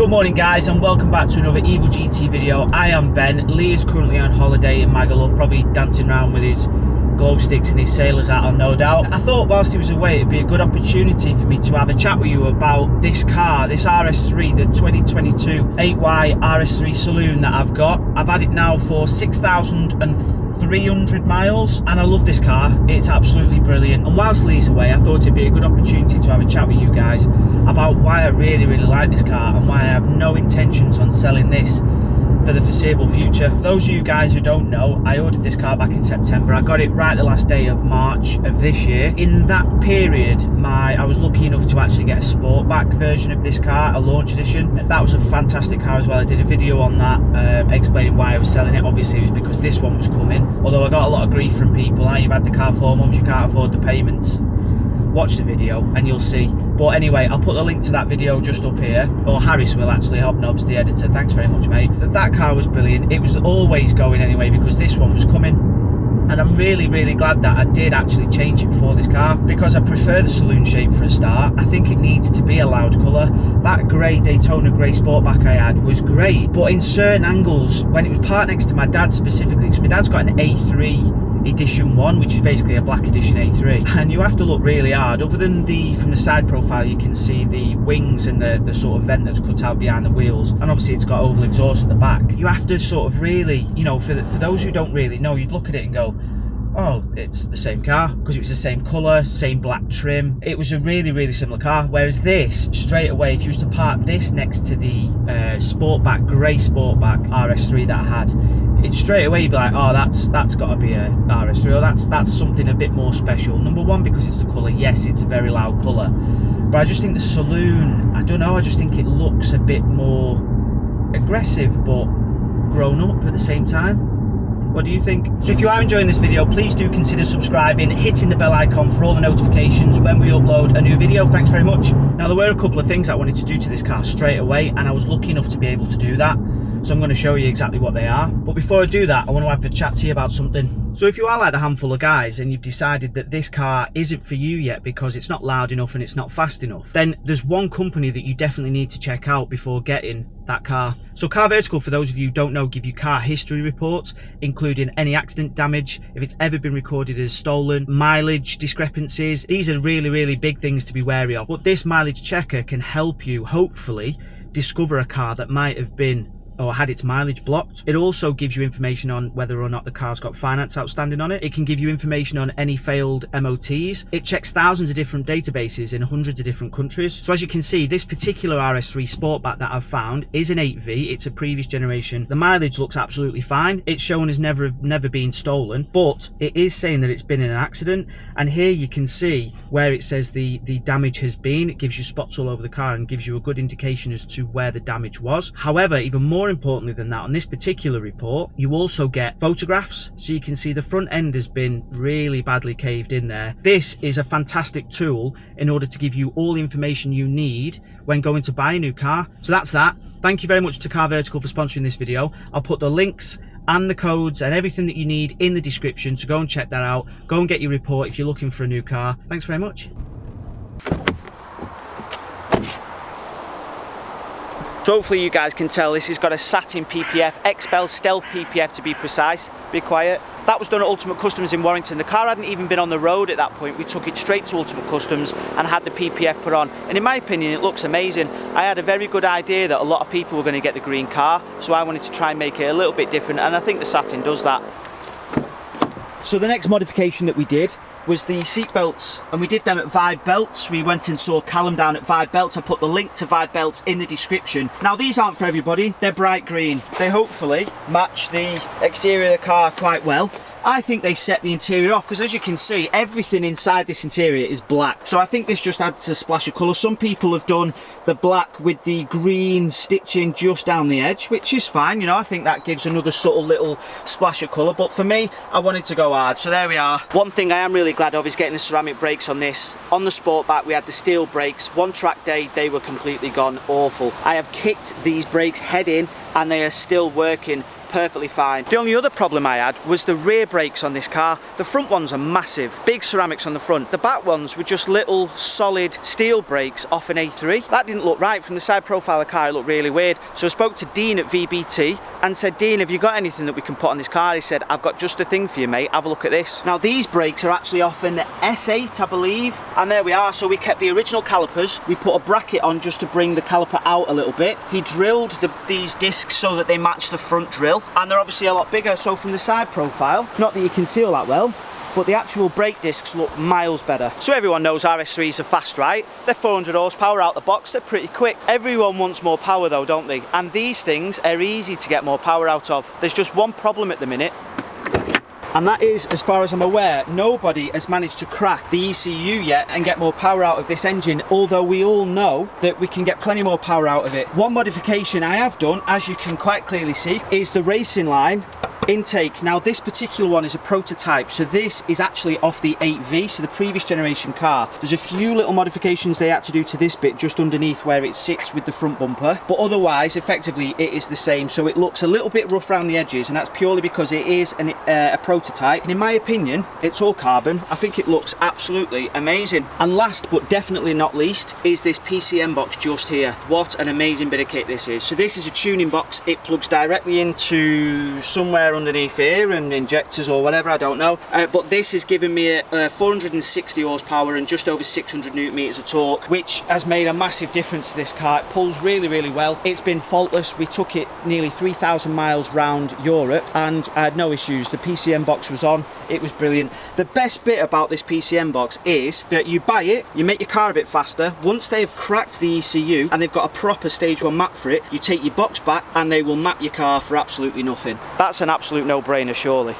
Good morning guys, and welcome back to another Evil GT video. I am Ben. Lee is currently on holiday in Magaluf, probably dancing around with his glow sticks and his sailor's hat on, no doubt. I thought whilst he was away it'd be a good opportunity for me to have a chat with you about this car, this RS3, the 2022 8Y RS3 Saloon that I've got. I've had it now for 6,300 miles and I love this car. It's absolutely brilliant. And whilst Lee's away, I thought it'd be a good opportunity to have a chat with you guys about why I really like this car and why I have no intentions on selling this for the foreseeable future. For those of you guys who don't know, I ordered this car back in September. I got it right the last day of March of this year. In that period, I was lucky enough to actually get a sportback version of this car, a launch edition. That was a fantastic car as well. I did a video on that explaining why I was selling it. Obviously it was because this one was coming, although I got a lot of grief from people. You've had the car 4 months, you can't afford the payments. Watch the video and you'll see. But anyway, I'll put the link to that video just up here, or Harris will actually, Hobnobs, the editor. Thanks very much, mate. That car was brilliant. It was always going anyway because this one was coming, and I'm really glad that I did actually change it for this car because I prefer the saloon shape for a start. I think it needs to be a loud colour. That grey Daytona grey Sportback I had was great, but in certain angles, when it was parked next to my dad specifically, because my dad's got an A3 edition 1, which is basically a black edition A3, and you have to look really hard. Other than from the side profile you can see the wings and the sort of vent that's cut out behind the wheels, and obviously it's got oval exhaust at the back. You have to sort of really, you know, for those who don't really know, you'd look at it and go, oh, it's the same car, because it was the same colour, same black trim. It was a really similar car. Whereas this, straight away, if you was to park this next to the Sportback, grey Sportback RS3 that I had, it's straight away you'd be like, oh, that's got to be a RS3, or that's something a bit more special. Number one, because it's the colour. Yes, it's a very loud colour, but I just think the saloon, I don't know, I just think it looks a bit more aggressive but grown up at the same time. What do you think? So if you are enjoying this video, please do consider subscribing, hitting the bell icon for all the notifications when we upload a new video. Thanks very much. Now, there were a couple of things I wanted to do to this car straight away, and I was lucky enough to be able to do that. So I'm going to show you exactly what they are. But before I do that, I want to have a chat to you about something. So if you are like a handful of guys and you've decided that this car isn't for you yet because it's not loud enough and it's not fast enough, then there's one company that you definitely need to check out before getting that car. So CarVertical, for those of you who don't know, give you car history reports, including any accident damage, if it's ever been recorded as stolen, mileage discrepancies. These are really big things to be wary of. But this mileage checker can help you, hopefully, discover a car that might have been or had its mileage blocked. It also gives you information on whether or not the car's got finance outstanding on it. It can give you information on any failed MOTs. It checks thousands of different databases in hundreds of different countries. So as you can see, this particular RS3 Sportback that I've found is an 8V. It's a previous generation. The mileage looks absolutely fine. It's shown as never been stolen, but it is saying that it's been in an accident. And here you can see where it says the damage has been. It gives you spots all over the car and gives you a good indication as to where the damage was. However, even more importantly than that, on this particular report, you also get photographs, so you can see the front end has been really badly caved in there. This is a fantastic tool in order to give you all the information you need when going to buy a new car. So that's that. Thank you very much to CarVertical for sponsoring this video. I'll put the links and the codes and everything that you need in the description, so go and check that out. Go and get your report if you're looking for a new car. Thanks very much. So hopefully you guys can tell this has got a satin PPF, XPEL Stealth PPF to be precise. Be quiet. That was done at Ultimate Customs in Warrington. The car hadn't even been on the road at that point. We took it straight to Ultimate Customs and had the PPF put on. And in my opinion, it looks amazing. I had a very good idea that a lot of people were going to get the green car, so I wanted to try and make it a little bit different, and I think the satin does that. So the next modification that we did was the seat belts, and we did them at Vibe Belts. We went and saw Callum down at Vibe Belts. I put the link to Vibe Belts in the description. Now, these aren't for everybody. They're bright green. They hopefully match the exterior of the car quite well. I think they set the interior off because, as you can see, everything inside this interior is black. So I think this just adds a splash of colour. Some people have done the black with the green stitching just down the edge, which is fine, you know. I think that gives another subtle little splash of colour. But for me, I wanted to go hard. So there we are. One thing I am really glad of is getting the ceramic brakes on this. On the Sportback, we had the steel brakes. One track day, they were completely gone. Awful. I have kicked these brakes head in and they are still working perfectly fine. The only other problem I had was the rear brakes on this car. The front ones are massive, big ceramics on the front. The back ones were just little solid steel brakes off an A3. That didn't look right. From the side profile of the car, it looked really weird. So I spoke to Dean at VBT and said, Dean, have you got anything that we can put on this car? He said, I've got just the thing for you, mate. Have a look at this. Now these brakes are actually off an S8, I believe. And there we are. So we kept the original calipers. We put a bracket on just to bring the caliper out a little bit. He drilled these discs so that they match the front drill, and they're obviously a lot bigger. So from the side profile, not that you can see all that well, but the actual brake discs look miles better. So everyone knows RS3s are fast, right? They're 400 horsepower out the box, they're pretty quick. Everyone wants more power though, don't they? And these things are easy to get more power out of. There's just one problem at the minute, and that is, as far as I'm aware, nobody has managed to crack the ECU yet and get more power out of this engine, although we all know that we can get plenty more power out of it. One modification I have done, as you can quite clearly see, is the racing line intake. Now this particular one is a prototype, so this is actually off the 8V, so the previous generation car. There's a few little modifications they had to do to this bit just underneath where it sits with the front bumper, but otherwise effectively it is the same. So it looks a little bit rough around the edges, and that's purely because it is a prototype, and in my opinion it's all carbon. I think it looks absolutely amazing. And last but definitely not least is this PCM box just here. What an amazing bit of kit this is. So this is a tuning box. It plugs directly into somewhere underneath here, and injectors or whatever, I don't know, but this has given me a 460 horsepower and just over 600 newton meters of torque, which has made a massive difference to this car. It pulls really, really well. It's been faultless. We took it nearly 3,000 miles round Europe and I had no issues. The PCM box was on. It was brilliant. The best bit about this PCM box is that you buy it, you make your car a bit faster. Once they've cracked the ECU and they've got a proper stage 1 map for it, you take your box back and they will map your car for absolutely nothing. That's an absolute no-brainer, surely.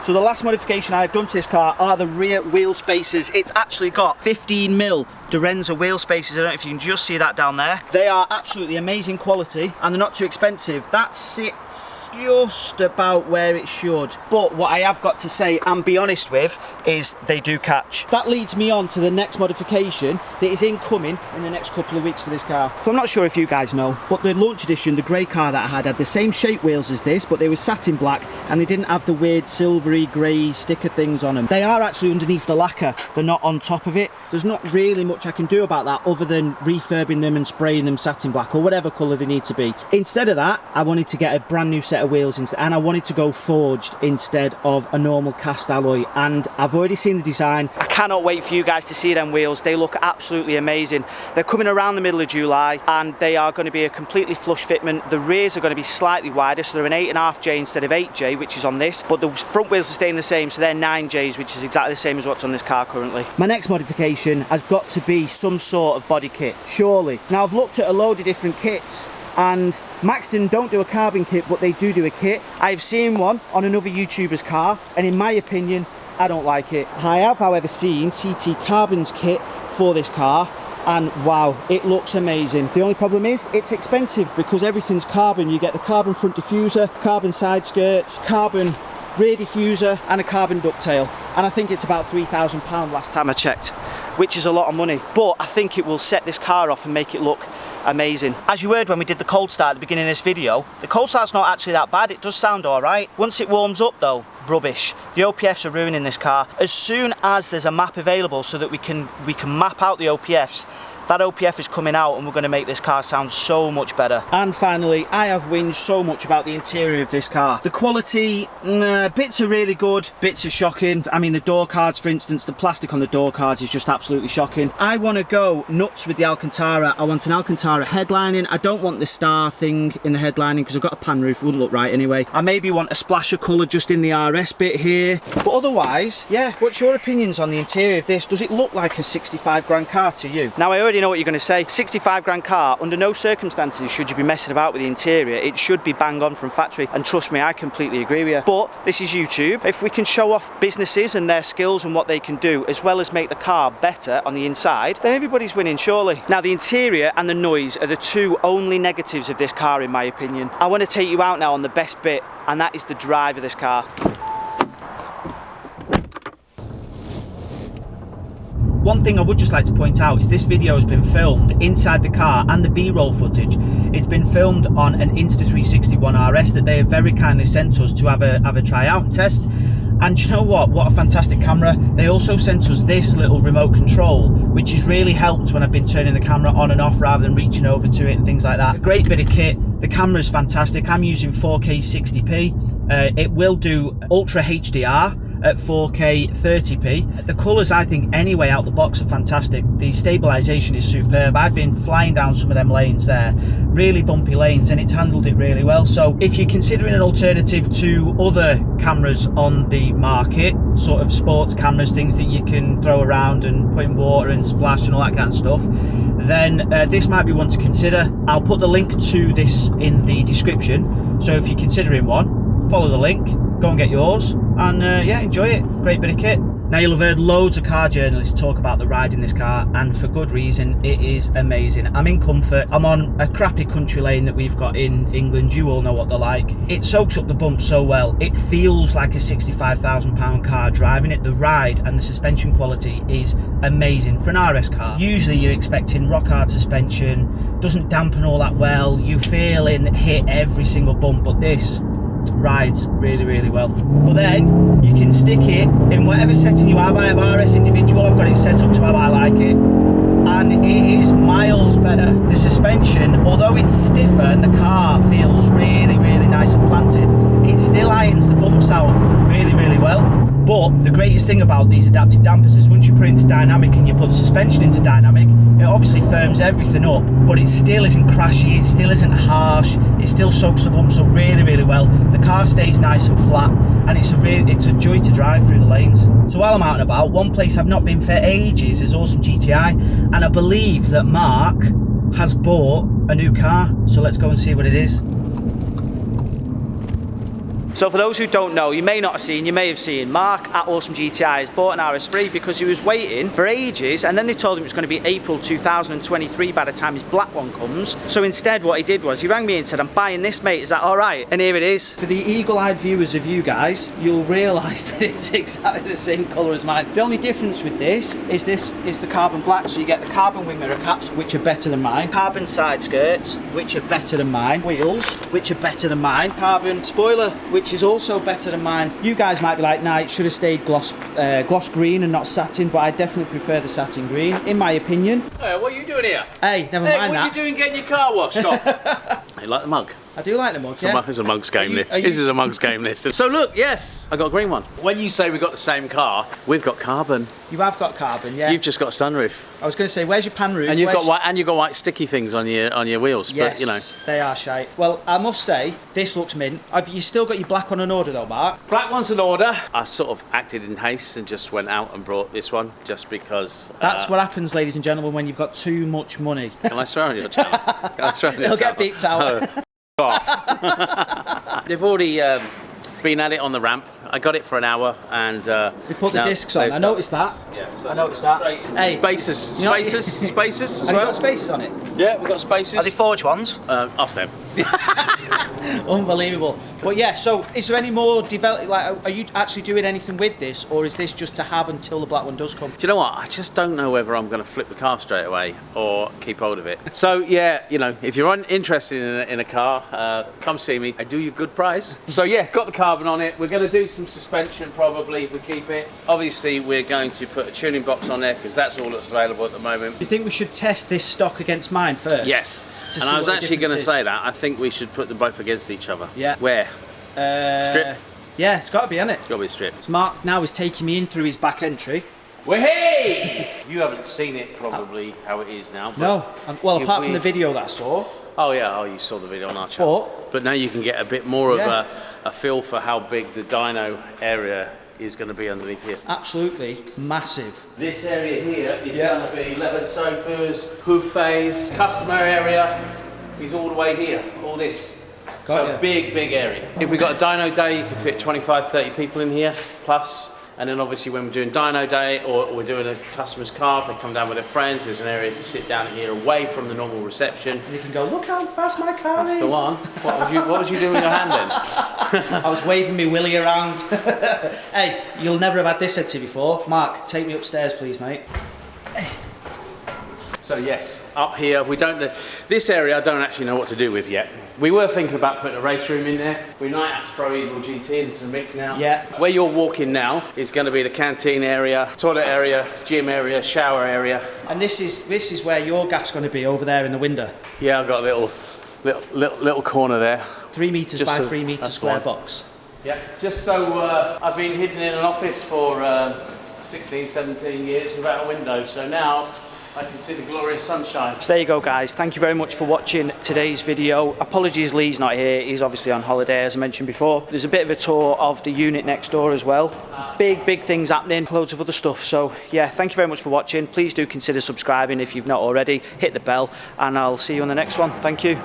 So the last modification I've done to this car are the rear wheel spacers. It's actually got 15mm Dorenza wheel spacers. I don't know if you can just see that down there. They are absolutely amazing quality and they're not too expensive. That sits just about where it should. But what I have got to say and be honest with is they do catch. That leads me on to the next modification that is incoming in the next couple of weeks for this car. So I'm not sure if you guys know, but the launch edition, the grey car that I had the same shape wheels as this, but they were satin black and they didn't have the weird silvery grey sticker things on them. They are actually underneath the lacquer, they're not on top of it. There's not really much I can do about that other than refurbing them and spraying them satin black or whatever colour they need to be. Instead of that, I wanted to get a brand new set of wheels instead, and I wanted to go forged instead of a normal cast alloy, and I've already seen the design. I cannot wait for you guys to see them wheels. They look absolutely amazing. They're coming around the middle of July and they are going to be a completely flush fitment. The rears are going to be slightly wider, so they're an 8.5J instead of 8J, which is on this, but the front wheels are staying the same, so they're 9Js, which is exactly the same as what's on this car currently. My next modification has got to be some sort of body kit, surely. Now I've looked at a load of different kits, and Maxton don't do a carbon kit, but they do a kit. I've seen one on another YouTuber's car, and in my opinion, I don't like it. I have, however, seen CT Carbon's kit for this car, and wow, it looks amazing. The only problem is it's expensive because everything's carbon. You get the carbon front diffuser, carbon side skirts, carbon rear diffuser and a carbon ducktail, and I think it's about £3,000 last time I checked, which is a lot of money, but I think it will set this car off and make it look amazing. As you heard when we did the cold start at the beginning of this video, the cold start's not actually that bad. It does sound alright. Once it warms up though, rubbish. The OPFs are ruining this car. As soon as there's a map available so that we can map out the OPFs, that OPF is coming out and we're going to make this car sound so much better. And finally, I have whinged so much about the interior of this car. The quality, bits are really good, bits are shocking. I mean, the door cards, for instance, the plastic on the door cards is just absolutely shocking. I want to go nuts with the Alcantara. I want an Alcantara headlining. I don't want the star thing in the headlining because I've got a pan roof. It wouldn't look right anyway. I maybe want a splash of colour just in the RS bit here. But otherwise, yeah, what's your opinions on the interior of this? Does it look like a 65 grand car to you? Now, I already know what you're going to say. 65 grand car, under no circumstances should you be messing about with the interior. It should be bang on from factory, and trust me, I completely agree with you. But this is YouTube. If we can show off businesses and their skills and what they can do, as well as make the car better on the inside, then everybody's winning, surely. Now, the interior and the noise are the two only negatives of this car, in my opinion. I want to take you out now on the best bit, and that is the drive of this car. One thing I would just like to point out is this video has been filmed inside the car, and the B-roll footage, it's been filmed on an Insta360 One RS that they have very kindly sent us to have a try out and test. And you know what a fantastic camera. They also sent us this little remote control, which has really helped when I've been turning the camera on and off rather than reaching over to it and things like that. A great bit of kit. The camera is fantastic. I'm using 4K 60p. It will do Ultra HDR at 4K 30p. The colours, I think, anyway, out the box are fantastic. The stabilisation is superb. I've been flying down some of them lanes there, really bumpy lanes, and it's handled it really well. So if you're considering an alternative to other cameras on the market, sort of sports cameras, things that you can throw around and put in water and splash and all that kind of stuff, then this might be one to consider. I'll put the link to this in the description, so if you're considering one, follow the link, go and get yours, and yeah, enjoy it. Great bit of kit. Now, you'll have heard loads of car journalists talk about the ride in this car, and for good reason. It is amazing. I'm in comfort. I'm on a crappy country lane that we've got in England. You all know what they're like. It soaks up the bumps so well. It feels like a £65,000 car driving it. The ride and the suspension quality is amazing for an RS car. Usually you're expecting rock hard suspension, doesn't dampen all that well, you feel and hit every single bump, but this rides really, really well. But then you can stick it in whatever setting you have. I have RS individual, I've got it set up to how I like it, and it is miles better. The suspension, although it's stiffer and the car feels really, really nice and planted, it still irons the bumps out really, really well. But the greatest thing about these adaptive dampers is once you put it into dynamic and you put the suspension into dynamic, it obviously firms everything up, but it still isn't crashy, it still isn't harsh, it still soaks the bumps up really, really well. The car stays nice and flat, and it's a joy to drive through the lanes. So while I'm out and about, one place I've not been for ages is Awesome GTI, and I believe that Mark has bought a new car, so let's go and see what it is. So for those who don't know, you may not have seen, you may have seen, Mark at Awesome GTI has bought an RS3 because he was waiting for ages, and then they told him it's going to be April 2023 by the time his black one comes. So instead what he did was, he rang me and said, I'm buying this, mate, is that alright? And here it is. For the eagle-eyed viewers of you guys, you'll realise that it's exactly the same colour as mine. The only difference with this is the carbon black, so you get the carbon wing mirror caps, which are better than mine, carbon side skirts, which are better than mine, wheels, which are better than mine, carbon spoiler, which is also better than mine. You guys might be like, nah, it should have stayed gloss green and not satin, but I definitely prefer the satin green, in my opinion. Hey, what are you doing here? Hey, never mind that. What are you doing getting your car washed off? You like the mug? I do like the mug, yeah. This is a mug's game list. This is a mug's game list. So look, yes, I got a green one. When you say we got the same car, we've got carbon. You have got carbon, yeah. You've just got a sunroof. I was going to say, where's your pan roof? And you've got white sticky things on your wheels. Yes, but you know, they are shite. Well, I must say, this looks mint. Have you still got your black one on order though, Mark? Black one's an order. I sort of acted in haste and just went out and brought this one just because. That's what happens, ladies and gentlemen, when you've got too much money. Can I swear on your channel? Can I swear on your It'll channel? get beeped out. Oh, off. They've already been at it on the ramp. I got it for an hour, and we put the discs on. I noticed that. Yeah, so I noticed that. Hey, spacers as have well. you got spacers on it? Yeah, we've got spacers. Are they forged ones? Ask them. Unbelievable. But yeah, so is there any more are you actually doing anything with this, or is this just to have until the black one does come? Do you know what? I just don't know whether I'm going to flip the car straight away or keep hold of it. So yeah, you know, if you're interested in a car, come see me. I do you a good price. So yeah, got the carbon on it. We're going to do some suspension probably if we keep it. Obviously, we're going to put a tuning box on there because that's all that's available at the moment. Do you think we should test this stock against mine first? Yes. And I was actually going to say that. I think we should put them both against each other. Yeah. Where? Strip? Yeah, it's got to be, hasn't it? It's got to be stripped. So Mark now is taking me in through his back entry. Hey! You haven't seen it probably how it is now. No. Well, apart from the video that I saw. Oh yeah, you saw the video on our channel. But now you can get a bit more of a feel for how big the dyno area is going to be underneath here. Absolutely massive. This area here is going to be leather sofas, buffets, customer area is all the way here, all this. Big area. If we got a dyno day, you could fit 25, 30 people in here, plus. And then obviously when we're doing dyno day or we're doing a customer's car, if they come down with their friends, there's an area to sit down here away from the normal reception. And you can go, look how fast my car is. That's the one. What was you doing with your hand then? I was waving me willy around. Hey, you'll never have had this said to you before. Mark, take me upstairs please, mate. So yes, up here, we don't, this area I don't actually know what to do with yet. We were thinking about putting a race room in there. We might have to throw Eagle GT into the mix now. Yeah. Where you're walking now is going to be the canteen area, toilet area, gym area, shower area. And this is where your gaff's going to be, over there in the window. Yeah, I've got a little corner there. 3 meters Just by so 3 meter that's square fine. box. Yeah, just so I've been hidden in an office for 16, 17 years without a window, so now I can see the glorious sunshine. So there you go, guys. Thank you very much for watching today's video. Apologies Lee's not here, he's obviously on holiday as I mentioned before. There's a bit of a tour of the unit next door as well. Big things happening, loads of other stuff. So yeah, thank you very much for watching. Please do consider subscribing if you've not already. Hit the bell and I'll see you on the next one. Thank you.